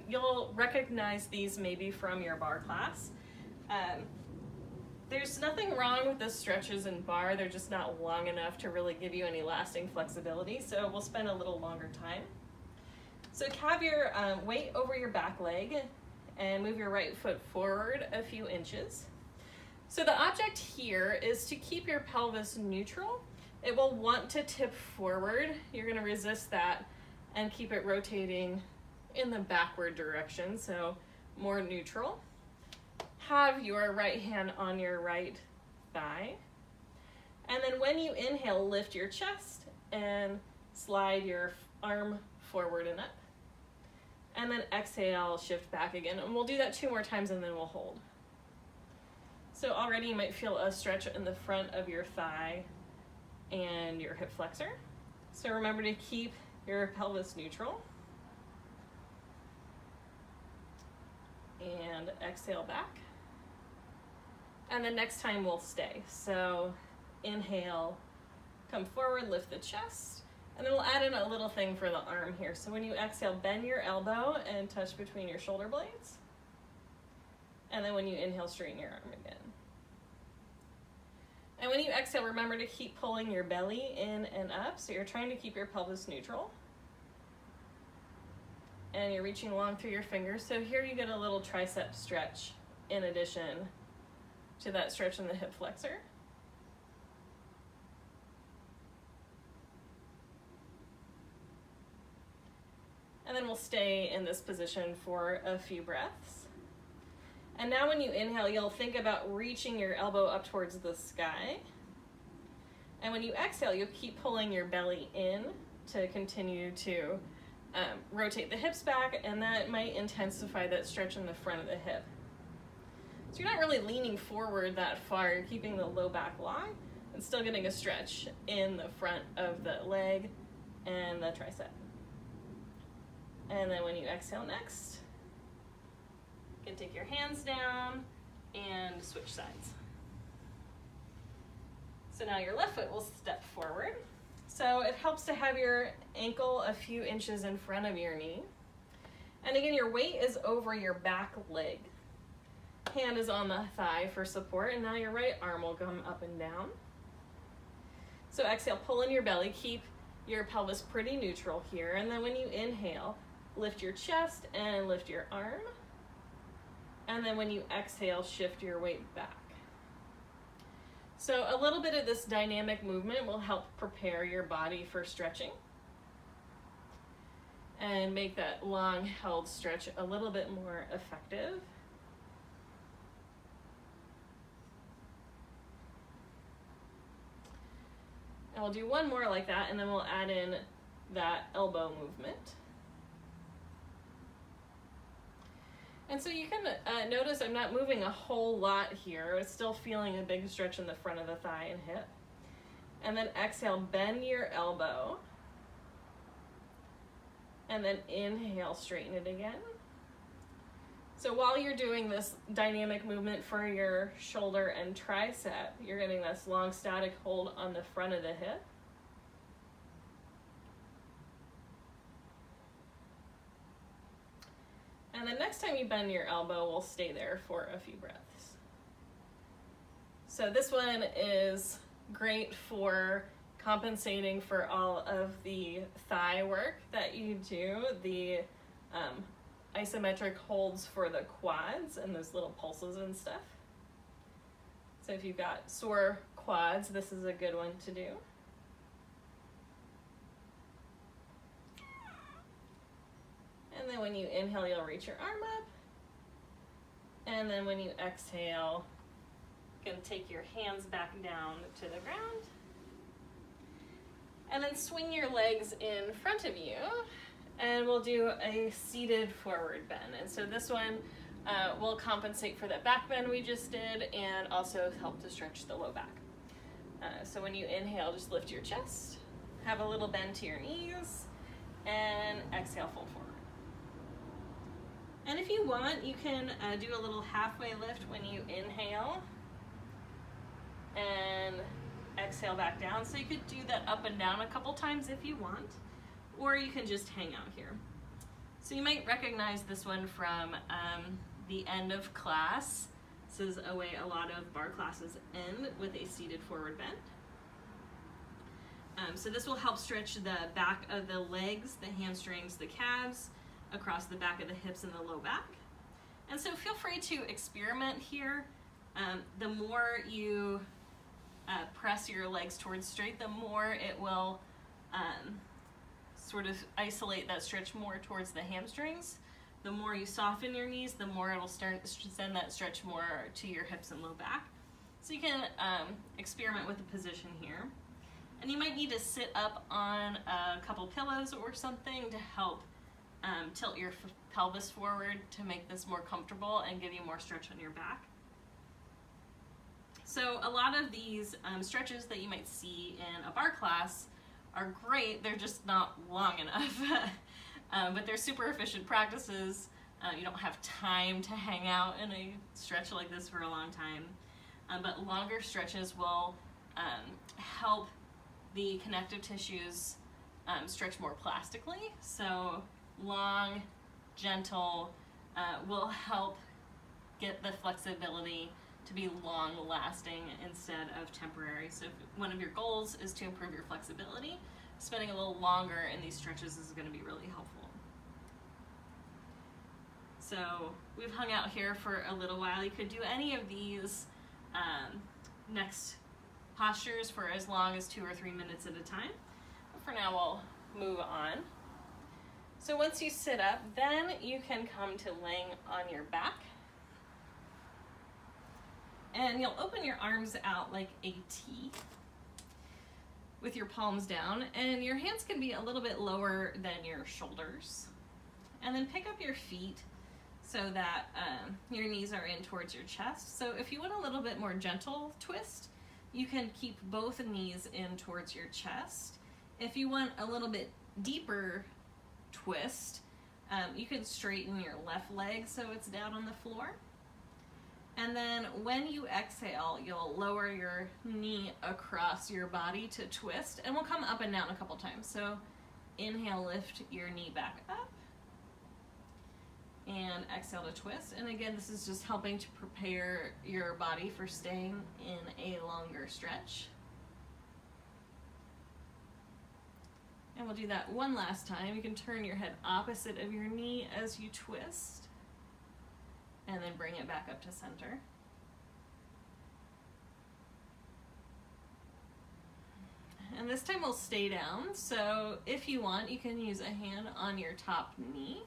You'll recognize these maybe from your bar class. There's nothing wrong with the stretches in bar, they're just not long enough to really give you any lasting flexibility, so we'll spend a little longer time. So have your weight over your back leg and move your right foot forward a few inches. So the object here is to keep your pelvis neutral. It will want to tip forward. You're going to resist that and keep it rotating in the backward direction, so more neutral. Have your right hand on your right thigh. And then when you inhale, lift your chest and slide your arm forward and up. And then exhale, shift back again. And we'll do that 2 more times and then we'll hold. So already you might feel a stretch in the front of your thigh and your hip flexor. So remember to keep your pelvis neutral. And exhale back. And then next time we'll stay. So inhale, come forward, lift the chest. And then we'll add in a little thing for the arm here. So when you exhale, bend your elbow and touch between your shoulder blades. And then when you inhale, straighten your arm again. And when you exhale, remember to keep pulling your belly in and up. So you're trying to keep your pelvis neutral. And you're reaching long through your fingers. So here you get a little tricep stretch in addition to that stretch in the hip flexor. And then we'll stay in this position for a few breaths. And now when you inhale, you'll think about reaching your elbow up towards the sky. And when you exhale, you'll keep pulling your belly in to continue to rotate the hips back, and that might intensify that stretch in the front of the hip. So you're not really leaning forward that far, you're keeping the low back long and still getting a stretch in the front of the leg and the tricep. And then when you exhale next, you can take your hands down and switch sides. So now your left foot will step forward. So it helps to have your ankle a few inches in front of your knee. And again, your weight is over your back leg. Hand is on the thigh for support, and now your right arm will come up and down. So exhale, pull in your belly, keep your pelvis pretty neutral here, and then when you inhale, lift your chest and lift your arm. And then when you exhale, shift your weight back. So a little bit of this dynamic movement will help prepare your body for stretching and make that long held stretch a little bit more effective. And we'll do one more like that, and then we'll add in that elbow movement. And so you can notice I'm not moving a whole lot here. It's still feeling a big stretch in the front of the thigh and hip. And then exhale, bend your elbow. And then inhale, straighten it again. So while you're doing this dynamic movement for your shoulder and tricep, you're getting this long static hold on the front of the hip. And then next time you bend your elbow, we'll stay there for a few breaths. So this one is great for compensating for all of the thigh work that you do, the isometric holds for the quads and those little pulses and stuff. So if you've got sore quads, this is a good one to do. And then when you inhale, you'll reach your arm up. And then when you exhale, you can take your hands back down to the ground. And then swing your legs in front of you. And we'll do a seated forward bend. And so this one will compensate for that back bend we just did and also help to stretch the low back. So when you inhale, just lift your chest, have a little bend to your knees, and exhale, fold forward. And if you want, you can do a little halfway lift when you inhale and exhale back down. So you could do that up and down a couple times if you want, or you can just hang out here. So you might recognize this one from the end of class. This is a way a lot of bar classes end, with a seated forward bend. So this will help stretch the back of the legs, the hamstrings, the calves, across the back of the hips and the low back. And so feel free to experiment here. The more you press your legs towards straight, the more it will sort of isolate that stretch more towards the hamstrings. The more you soften your knees, the more it'll start to send that stretch more to your hips and low back. So you can experiment with the position here. And you might need to sit up on a couple pillows or something to help tilt your pelvis forward to make this more comfortable and give you more stretch on your back. So a lot of these stretches that you might see in a bar class are great, they're just not long enough. But they're super efficient practices. You don't have time to hang out in a stretch like this for a long time. But longer stretches will help the connective tissues stretch more plastically. So long, gentle will help get the flexibility to be long lasting instead of temporary. So if one of your goals is to improve your flexibility, spending a little longer in these stretches is going to be really helpful. So we've hung out here for a little while. You could do any of these next postures for as long as 2 or 3 minutes at a time. But for now, we'll move on. So once you sit up, then you can come to laying on your back. And you'll open your arms out like a T with your palms down, and your hands can be a little bit lower than your shoulders. And then pick up your feet so that your knees are in towards your chest. So if you want a little bit more gentle twist, you can keep both knees in towards your chest. If you want a little bit deeper twist, you can straighten your left leg so it's down on the floor. And then when you exhale, you'll lower your knee across your body to twist, and we'll come up and down a couple times. So inhale, lift your knee back up, and exhale to twist. And again, this is just helping to prepare your body for staying in a longer stretch. And we'll do that one last time. You can turn your head opposite of your knee as you twist, and then bring it back up to center. And this time we'll stay down. So if you want, you can use a hand on your top knee.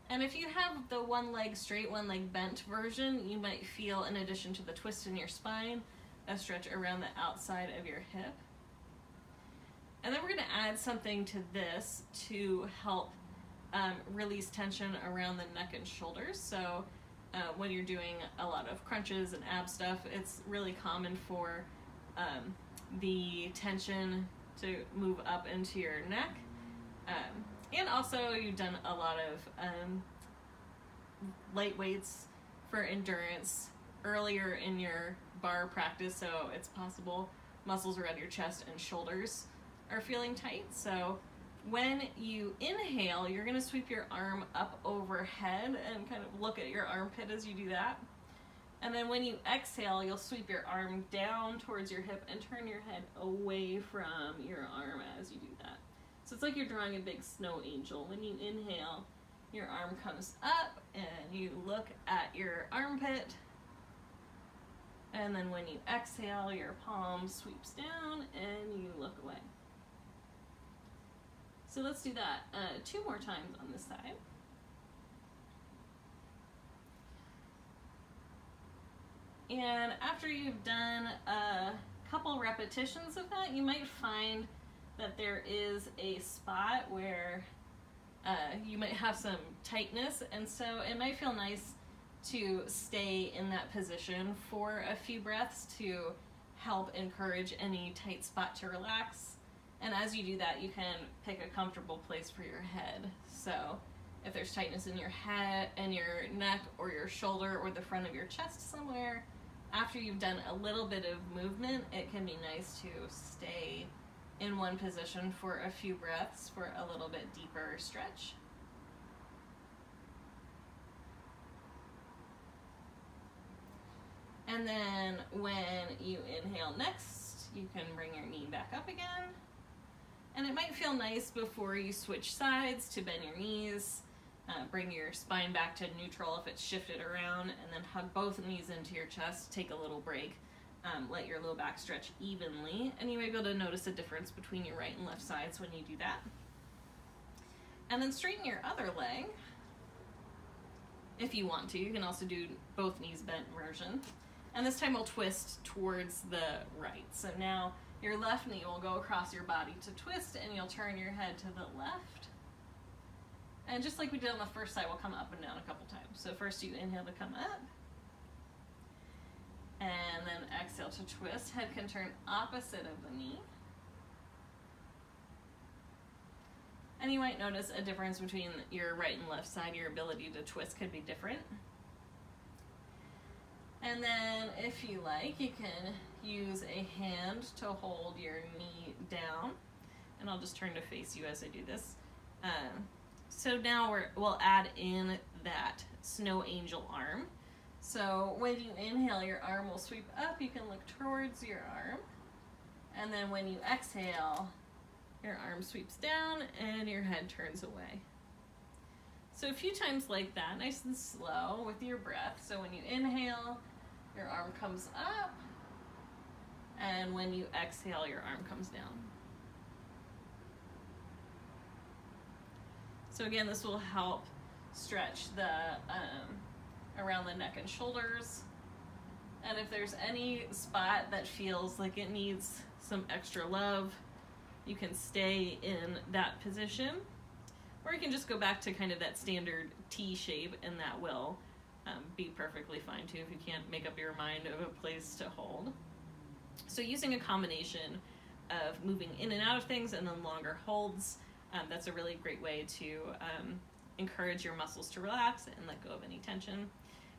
And if you have the one leg straight, one leg bent version, you might feel, in addition to the twist in your spine, a stretch around the outside of your hip. And then we're going to add something to this to help release tension around the neck and shoulders. So when you're doing a lot of crunches and ab stuff, it's really common for the tension to move up into your neck. And also you've done a lot of light weights for endurance earlier in your bar practice, so it's possible muscles around your chest and shoulders are feeling tight. So when you inhale, you're going to sweep your arm up overhead and kind of look at your armpit as you do that. And then when you exhale, you'll sweep your arm down towards your hip and turn your head away from your arm as you do that. So it's like you're drawing a big snow angel. When you inhale, your arm comes up and you look at your armpit. And then when you exhale, your palm sweeps down and you look away. So let's do that 2 more times on this side. And after you've done a couple repetitions of that, you might find that there is a spot where you might have some tightness, and so it might feel nice to stay in that position for a few breaths to help encourage any tight spot to relax. And as you do that, you can pick a comfortable place for your head. So if there's tightness in your head and your neck or your shoulder or the front of your chest somewhere, after you've done a little bit of movement, it can be nice to stay in one position for a few breaths for a little bit deeper stretch. And then when you inhale next, you can bring your knee back up again. And it might feel nice before you switch sides to bend your knees, bring your spine back to neutral if it's shifted around, and then hug both knees into your chest, take a little break, let your low back stretch evenly, and you may be able to notice a difference between your right and left sides when you do that. And then straighten your other leg. If you want to, you can also do both knees bent version. And this time we'll twist towards the right. So now your left knee will go across your body to twist, and you'll turn your head to the left. And just like we did on the first side, we'll come up and down a couple times. So first you inhale to come up, and then exhale to twist. Head can turn opposite of the knee. And you might notice a difference between your right and left side. Your ability to twist could be different. And then if you like, you can use a hand to hold your knee down. And I'll just turn to face you as I do this. So now we'll add in that snow angel arm. So when you inhale, your arm will sweep up. You can look towards your arm. And then when you exhale, your arm sweeps down and your head turns away. So a few times like that, nice and slow with your breath. So when you inhale, your arm comes up. And when you exhale, your arm comes down. So again, this will help stretch the around the neck and shoulders. And if there's any spot that feels like it needs some extra love, you can stay in that position, or you can just go back to kind of that standard T shape, and that will be perfectly fine too if you can't make up your mind of a place to hold. So using a combination of moving in and out of things and then longer holds, that's a really great way to encourage your muscles to relax and let go of any tension.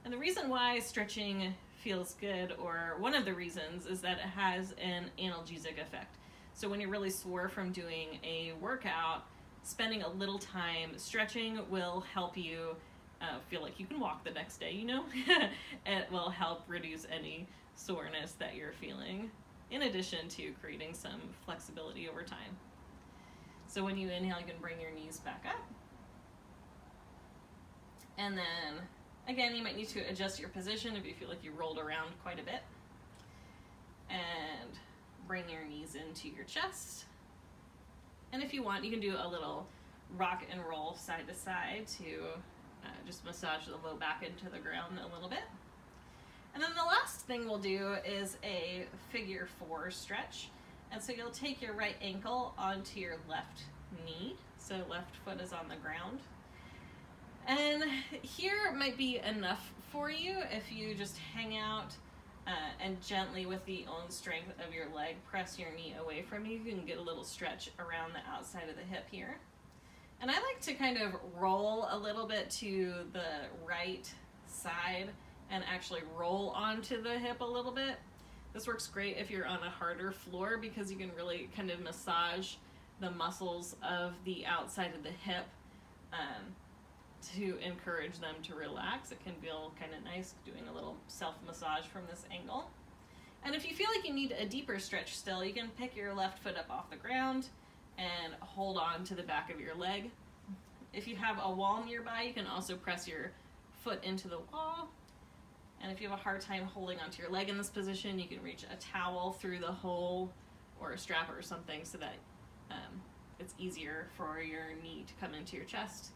And the reason why stretching feels good, or one of the reasons, is that it has an analgesic effect. So when you're really sore from doing a workout, spending a little time stretching will help you feel like you can walk the next day, you know? It will help reduce any soreness that you're feeling, in addition to creating some flexibility over time. So when you inhale, you can bring your knees back up. And then, again, you might need to adjust your position if you feel like you rolled around quite a bit. And bring your knees into your chest. And if you want, you can do a little rock and roll side to side to just massage the low back into the ground a little bit. And then the last thing we'll do is a figure 4 stretch. And so you'll take your right ankle onto your left knee. So left foot is on the ground. And here might be enough for you if you just hang out and gently, with the own strength of your leg, press your knee away from you. You can get a little stretch around the outside of the hip here. And I like to kind of roll a little bit to the right side and actually roll onto the hip a little bit. This works great if you're on a harder floor, because you can really kind of massage the muscles of the outside of the hip to encourage them to relax. It can feel kind of nice doing a little self-massage from this angle. And if you feel like you need a deeper stretch still, you can pick your left foot up off the ground and hold on to the back of your leg. If you have a wall nearby, you can also press your foot into the wall. And if you have a hard time holding onto your leg in this position, you can reach a towel through the hole or a strap or something so that it's easier for your knee to come into your chest.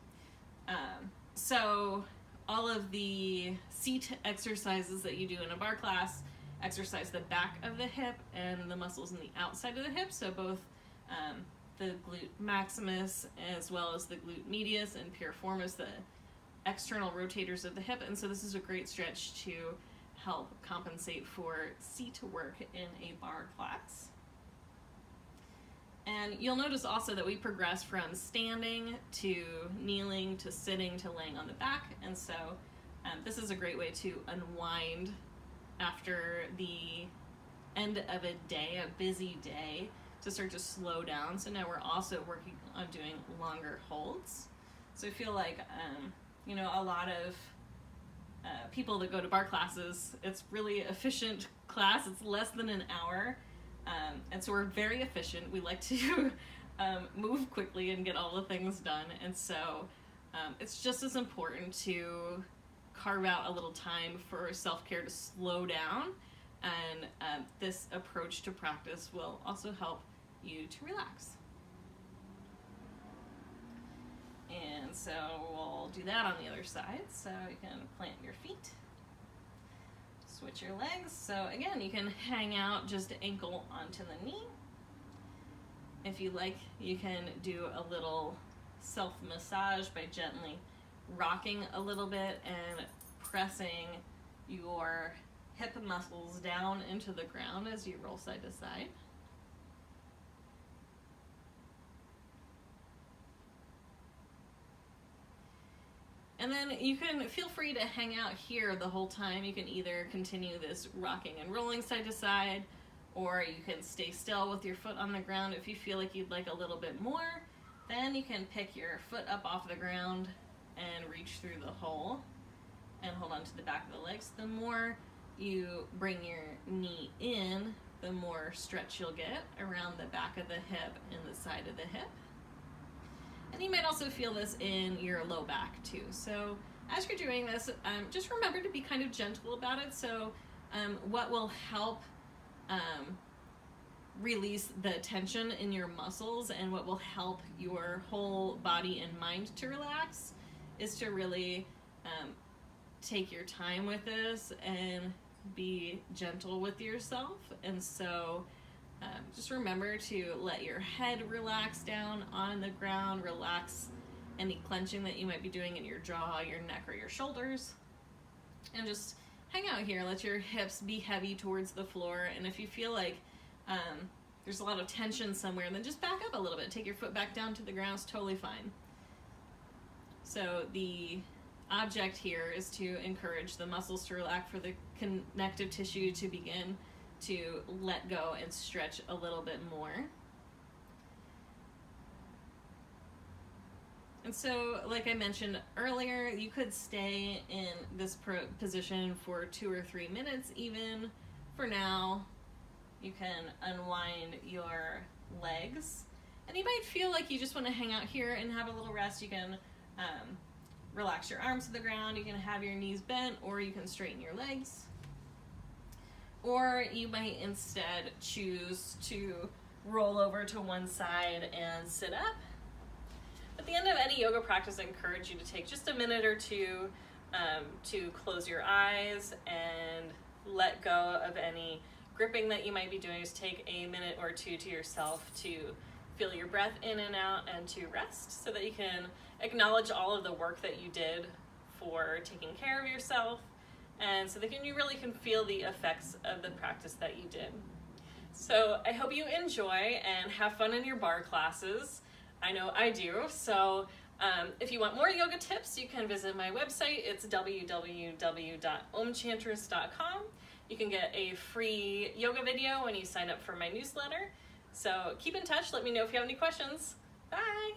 So all of the seat exercises that you do in a bar class exercise the back of the hip and the muscles in the outside of the hip. So both the glute maximus as well as the glute medius and piriformis, the external rotators of the hip. And so this is a great stretch to help compensate for seat work in a bar class. And you'll notice also that we progress from standing to kneeling to sitting to laying on the back. And so this is a great way to unwind after the end of a day, a busy day, to start to slow down. So now we're also working on doing longer holds. So I feel like, a lot of people that go to bar classes, it's really efficient class. It's less than an hour, and so we're very efficient. We like to move quickly and get all the things done, and so it's just as important to carve out a little time for self-care to slow down, and this approach to practice will also help you to relax. And so we'll do that on the other side. So you can plant your feet, switch your legs. So again, you can hang out just ankle onto the knee. If you like, you can do a little self-massage by gently rocking a little bit and pressing your hip muscles down into the ground as you roll side to side. And then you can feel free to hang out here the whole time. You can either continue this rocking and rolling side to side, or you can stay still with your foot on the ground. If you feel like you'd like a little bit more, then you can pick your foot up off the ground and reach through the hole and hold on to the back of the legs. The more you bring your knee in, the more stretch you'll get around the back of the hip and the side of the hip. And you might also feel this in your low back too. So as you're doing this, just remember to be kind of gentle about it. So what will help release the tension in your muscles and what will help your whole body and mind to relax is to really take your time with this and be gentle with yourself. And so just remember to let your head relax down on the ground, relax any clenching that you might be doing in your jaw, your neck, or your shoulders, and just hang out here. Let your hips be heavy towards the floor, and if you feel like there's a lot of tension somewhere, then just back up a little bit. Take your foot back down to the ground. It's totally fine. So the object here is to encourage the muscles to relax, for the connective tissue to begin to let go and stretch a little bit more. And so, like I mentioned earlier, you could stay in this position for 2 or 3 minutes even. For now, you can unwind your legs. And you might feel like you just want to hang out here and have a little rest. You can relax your arms to the ground, you can have your knees bent, or you can straighten your legs. Or you might instead choose to roll over to one side and sit up. At the end of any yoga practice, I encourage you to take just a minute or two to close your eyes and let go of any gripping that you might be doing. Just take a minute or two to yourself to feel your breath in and out and to rest, so that you can acknowledge all of the work that you did for taking care of yourself, and so that you really can feel the effects of the practice that you did. So I hope you enjoy and have fun in your bar classes. I know I do. So if you want more yoga tips, you can visit my website. It's www.omchantress.com. You can get a free yoga video when you sign up for my newsletter. So keep in touch. Let me know if you have any questions. Bye.